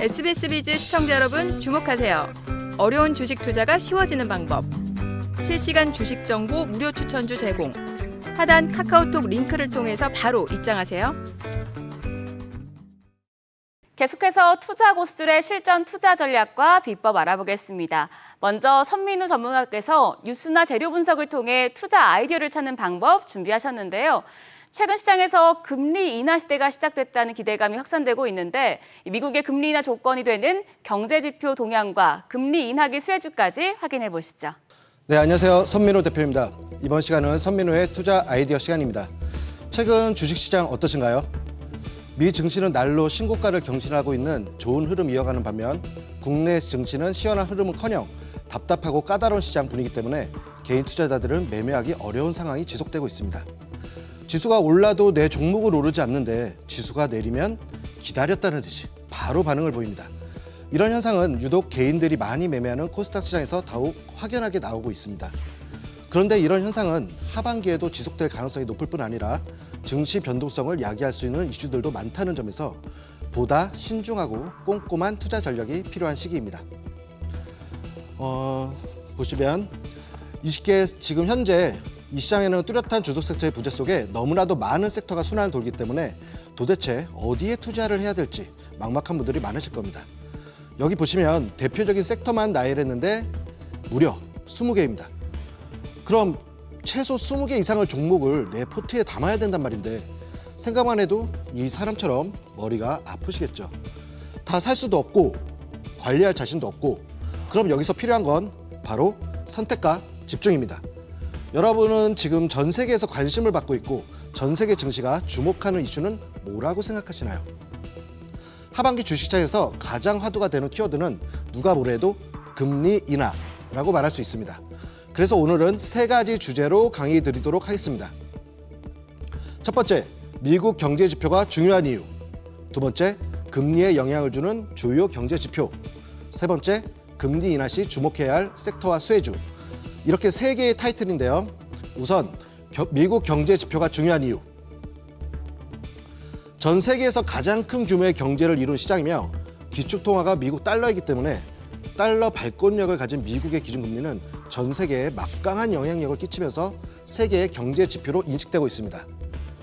SBS 비즈 시청자 여러분 주목하세요. 어려운 주식 투자가 쉬워지는 방법. 실시간 주식 정보 무료 추천주 제공. 하단 카카오톡 링크를 통해서 바로 입장하세요. 계속해서 투자 고수들의 실전 투자 전략과 비법 알아보겠습니다. 먼저 선민우 전문가께서 뉴스나 재료 분석을 통해 투자 아이디어를 찾는 방법 준비하셨는데요. 최근 시장에서 금리 인하 시대가 시작됐다는 기대감이 확산되고 있는데 미국의 금리 인하 조건이 되는 경제지표 동향과 금리 인하기 수혜주까지 확인해 보시죠. 네, 안녕하세요. 선민우 대표입니다. 이번 시간은 선민우의 투자 아이디어 시간입니다. 최근 주식시장 어떠신가요? 미 증시는 날로 신고가를 경신하고 있는 좋은 흐름 이어가는 반면 국내 증시는 시원한 흐름은커녕 답답하고 까다로운 시장 분위기 때문에 개인 투자자들은 매매하기 어려운 상황이 지속되고 있습니다. 지수가 올라도 내 종목을 오르지 않는데 지수가 내리면 기다렸다는 듯이 바로 반응을 보입니다. 이런 현상은 유독 개인들이 많이 매매하는 코스닥 시장에서 더욱 확연하게 나오고 있습니다. 그런데 이런 현상은 하반기에도 지속될 가능성이 높을 뿐 아니라 증시 변동성을 야기할 수 있는 이슈들도 많다는 점에서 보다 신중하고 꼼꼼한 투자 전략이 필요한 시기입니다. 보시면 지금 현재 이 시장에는 뚜렷한 주도 섹터의 부재 속에 너무나도 많은 섹터가 순환을 돌기 때문에 도대체 어디에 투자를 해야 될지 막막한 분들이 많으실 겁니다. 여기 보시면 대표적인 섹터만 나열했는데 무려 20개입니다. 그럼 최소 20개 이상의 종목을 내 포트에 담아야 된단 말인데 생각만 해도 이 사람처럼 머리가 아프시겠죠. 다 살 수도 없고 관리할 자신도 없고 그럼 여기서 필요한 건 바로 선택과 집중입니다. 여러분은 지금 전 세계에서 관심을 받고 있고 전 세계 증시가 주목하는 이슈는 뭐라고 생각하시나요? 하반기 주식시장에서 가장 화두가 되는 키워드는 누가 뭐래도 금리 인하라고 말할 수 있습니다. 그래서 오늘은 3가지 주제로 강의 드리도록 하겠습니다. 첫 번째, 미국 경제 지표가 중요한 이유. 두 번째, 금리에 영향을 주는 주요 경제 지표. 세 번째, 금리 인하 시 주목해야 할 섹터와 수혜주. 이렇게 3개의 타이틀인데요. 우선 미국 경제 지표가 중요한 이유. 전 세계에서 가장 큰 규모의 경제를 이룬 시장이며 기축통화가 미국 달러이기 때문에 달러 발권력을 가진 미국의 기준금리는 전 세계에 막강한 영향력을 끼치면서 세계의 경제 지표로 인식되고 있습니다.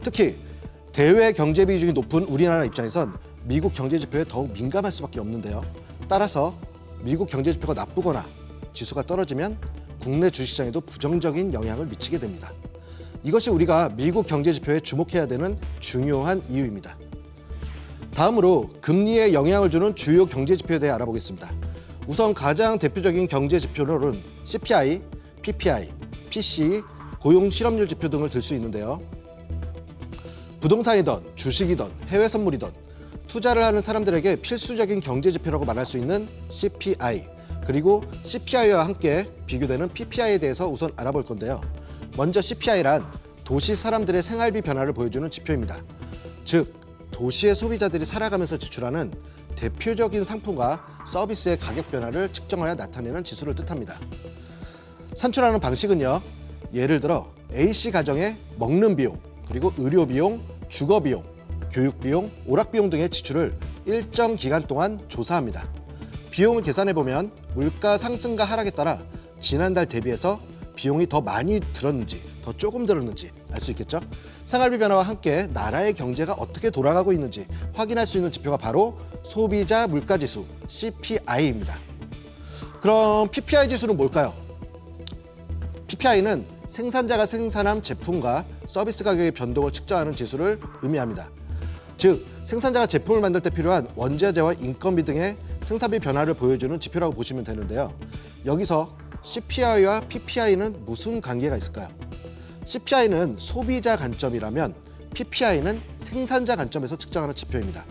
특히 대외 경제 비중이 높은 우리나라 입장에선 미국 경제 지표에 더욱 민감할 수밖에 없는데요. 따라서 미국 경제 지표가 나쁘거나 지수가 떨어지면 국내 주식시장에도 부정적인 영향을 미치게 됩니다. 이것이 우리가 미국 경제 지표에 주목해야 되는 중요한 이유입니다. 다음으로 금리에 영향을 주는 주요 경제 지표에 대해 알아보겠습니다. 우선 가장 대표적인 경제 지표로는 CPI, PPI, PCE, 고용 실업률 지표 등을 들 수 있는데요. 부동산이든 주식이든 해외 선물이든 투자를 하는 사람들에게 필수적인 경제 지표라고 말할 수 있는 CPI, 그리고 CPI와 함께 비교되는 PPI에 대해서 우선 알아볼 건데요. 먼저 CPI란 도시 사람들의 생활비 변화를 보여주는 지표입니다. 즉, 도시의 소비자들이 살아가면서 지출하는 대표적인 상품과 서비스의 가격 변화를 측정하여 나타내는 지수를 뜻합니다. 산출하는 방식은요. 예를 들어 A씨 가정의 먹는 비용, 그리고 의료 비용, 주거 비용, 교육 비용, 오락 비용 등의 지출을 일정 기간 동안 조사합니다. 비용을 계산해보면 물가 상승과 하락에 따라 지난달 대비해서 비용이 더 많이 들었는지 더 조금 들었는지 알 수 있겠죠? 생활비 변화와 함께 나라의 경제가 어떻게 돌아가고 있는지 확인할 수 있는 지표가 바로 소비자 물가지수 CPI입니다. 그럼 PPI 지수는 뭘까요? PPI는 생산자가 생산한 제품과 서비스 가격의 변동을 측정하는 지수를 의미합니다. 즉, 생산자가 제품을 만들 때 필요한 원자재와 인건비 등의 생산비 변화를 보여주는 지표라고 보시면 되는데요. 여기서 CPI와 PPI는 무슨 관계가 있을까요? CPI는 소비자 관점이라면 PPI는 생산자 관점에서 측정하는 지표입니다.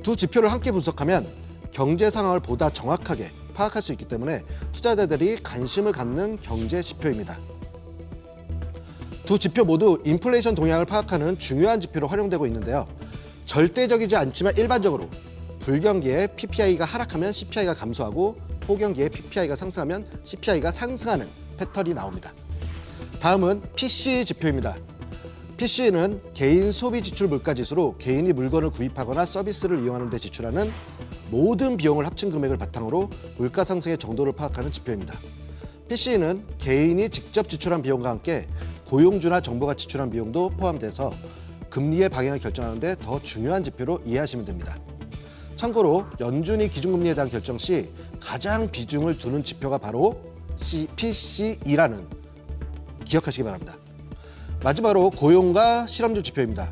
두 지표를 함께 분석하면 경제 상황을 보다 정확하게 파악할 수 있기 때문에 투자자들이 관심을 갖는 경제 지표입니다. 두 지표 모두 인플레이션 동향을 파악하는 중요한 지표로 활용되고 있는데요. 절대적이지 않지만 일반적으로 불경기에 PPI가 하락하면 CPI가 감소하고 호경기에 PPI가 상승하면 CPI가 상승하는 패턴이 나옵니다. 다음은 PCE 지표입니다. PCE는 개인 소비 지출 물가 지수로 개인이 물건을 구입하거나 서비스를 이용하는 데 지출하는 모든 비용을 합친 금액을 바탕으로 물가 상승의 정도를 파악하는 지표입니다. PCE는 개인이 직접 지출한 비용과 함께 고용주나 정부가 지출한 비용도 포함돼서 금리의 방향을 결정하는 데 더 중요한 지표로 이해하시면 됩니다. 참고로 연준이 기준금리에 대한 결정 시 가장 비중을 두는 지표가 바로 PCE라는 기억하시기 바랍니다. 마지막으로 고용과 실업률 지표입니다.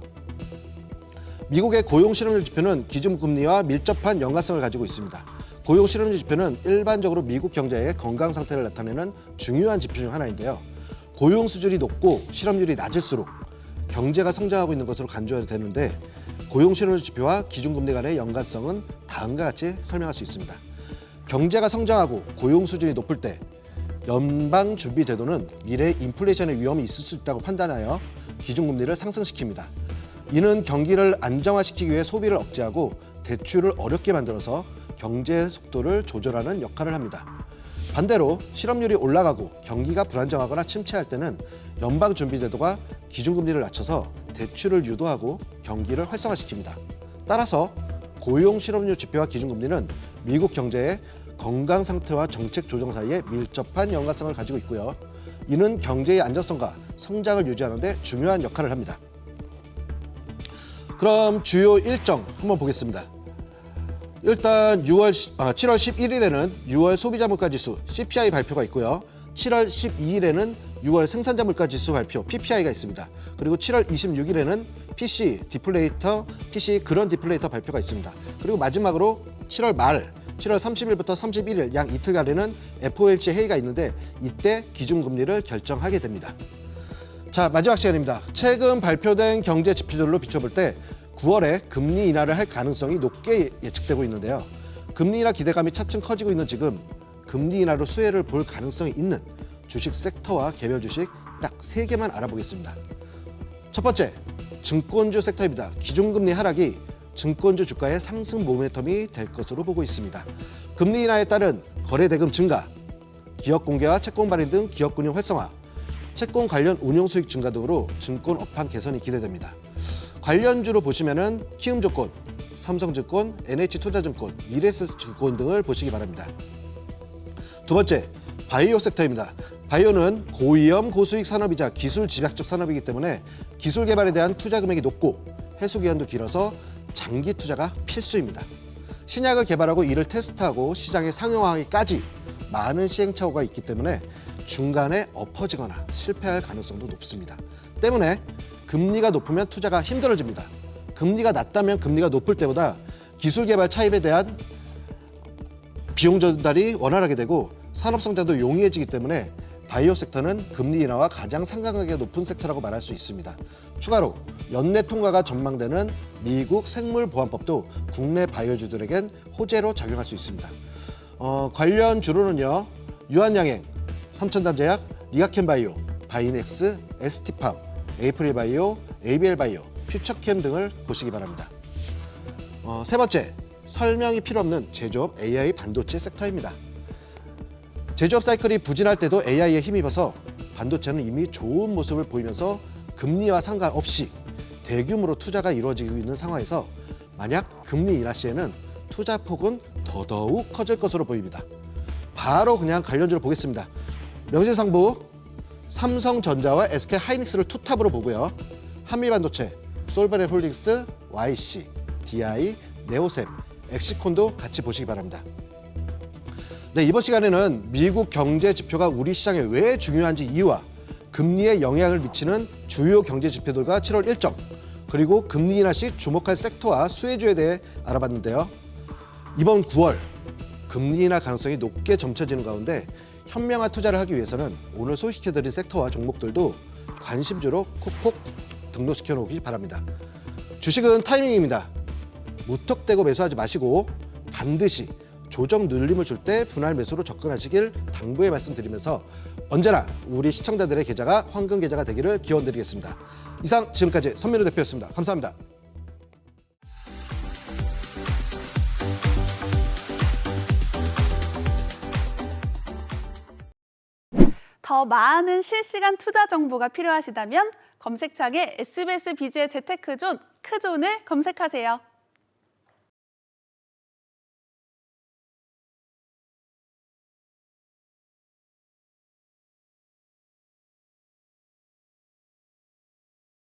미국의 고용 실업률 지표는 기준금리와 밀접한 연관성을 가지고 있습니다. 고용 실업률 지표는 일반적으로 미국 경제의 건강 상태를 나타내는 중요한 지표 중 하나인데요. 고용 수준이 높고 실업률이 낮을수록 경제가 성장하고 있는 것으로 간주해야 되는데 고용 실업률 지표와 기준금리 간의 연관성은 다음과 같이 설명할 수 있습니다. 경제가 성장하고 고용 수준이 높을 때 연방준비제도는 미래 인플레이션의 위험이 있을 수 있다고 판단하여 기준금리를 상승시킵니다. 이는 경기를 안정화시키기 위해 소비를 억제하고 대출을 어렵게 만들어서 경제 속도를 조절하는 역할을 합니다. 반대로 실업률이 올라가고 경기가 불안정하거나 침체할 때는 연방준비제도가 기준금리를 낮춰서 대출을 유도하고 경기를 활성화시킵니다. 따라서 고용 실업률 지표와 기준금리는 미국 경제의 건강 상태와 정책 조정 사이에 밀접한 연관성을 가지고 있고요. 이는 경제의 안정성과 성장을 유지하는 데 중요한 역할을 합니다. 그럼 주요 일정 한번 보겠습니다. 일단 7월 11일에는 6월 소비자 물가 지수 CPI 발표가 있고요. 7월 12일에는 6월 생산자 물가 지수 발표 PPI가 있습니다. 그리고 7월 26일에는 PC 디플레이터, PC 그런 디플레이터 발표가 있습니다. 그리고 마지막으로 7월 말 7월 30일부터 31일 양 이틀간에는 FOMC 회의가 있는데 이때 기준금리를 결정하게 됩니다. 자, 마지막 시간입니다. 최근 발표된 경제 지표들로 비춰볼 때 9월에 금리 인하를 할 가능성이 높게 예측되고 있는데요. 금리 인하 기대감이 차츰 커지고 있는 지금 금리 인하로 수혜를 볼 가능성이 있는 주식 섹터와 개별 주식 딱 3개만 알아보겠습니다. 첫 번째, 증권주 섹터입니다. 기준금리 하락이 증권주 주가의 상승 모멘텀이 될 것으로 보고 있습니다. 금리 인하에 따른 거래 대금 증가, 기업 공개와 채권 발행 등 기업 금융 활성화, 채권 관련 운용 수익 증가 등으로 증권 업황 개선이 기대됩니다. 관련주로 보시면은 키움증권, 삼성증권, NH투자증권, 미래에셋증권 등을 보시기 바랍니다. 두 번째, 바이오 섹터입니다. 바이오는 고위험 고수익 산업이자 기술 집약적 산업이기 때문에 기술 개발에 대한 투자 금액이 높고 해수 기간도 길어서 장기 투자가 필수입니다. 신약을 개발하고 이를 테스트하고 시장에 상용화하기까지 많은 시행착오가 있기 때문에 중간에 엎어지거나 실패할 가능성도 높습니다. 때문에 금리가 높으면 투자가 힘들어집니다. 금리가 낮다면 금리가 높을 때보다 기술 개발 차입에 대한 비용 전달이 원활하게 되고 산업 성장도 용이해지기 때문에 바이오 섹터는 금리 인하와 가장 상관관계가 높은 sek터라고 말할 수 있습니다. 추가로 연내 통과가 전망되는 미국 생물보안법도 국내 바이오주들에겐 호재로 작용할 수 있습니다. 관련 주로는요, 유한양행, 삼천단제약, 리가켄바이오, 바이넥스, ST팜, 에이프릴바이오, ABL바이오, 퓨처캠 등을 보시기 바랍니다. 세 번째, 설명이 필요 없는 제조업 AI 반도체 섹터입니다. 제조업 사이클이 부진할 때도 AI에 힘입어서 반도체는 이미 좋은 모습을 보이면서 금리와 상관없이 대규모로 투자가 이루어지고 있는 상황에서 만약 금리 인하 시에는 투자 폭은 더더욱 커질 것으로 보입니다. 바로 그냥 관련주를 보겠습니다. 명진상부 삼성전자와 SK하이닉스를 투탑으로 보고요. 한미반도체, 솔버넷홀딩스, YC, DI, 네오셈, 엑시콘도 같이 보시기 바랍니다. 네, 이번 시간에는 미국 경제 지표가 우리 시장에 왜 중요한지 이유와 금리에 영향을 미치는 주요 경제 지표들과 7월 일정, 그리고 금리 인하 시 주목할 섹터와 수혜주에 대해 알아봤는데요. 이번 9월 금리 인하 가능성이 높게 점쳐지는 가운데 현명한 투자를 하기 위해서는 오늘 소개시켜드린 섹터와 종목들도 관심주로 콕콕 등록시켜 놓기 바랍니다. 주식은 타이밍입니다. 무턱대고 매수하지 마시고 반드시 조정 눌림을 줄 때 분할 매수로 접근하시길 당부의 말씀드리면서 언제나 우리 시청자들의 계좌가 황금 계좌가 되기를 기원드리겠습니다. 이상 지금까지 선민우 대표였습니다. 감사합니다. 더 많은 실시간 투자 정보가 필요하시다면 검색창에 SBS 비즈의 재테크존 크존을 검색하세요.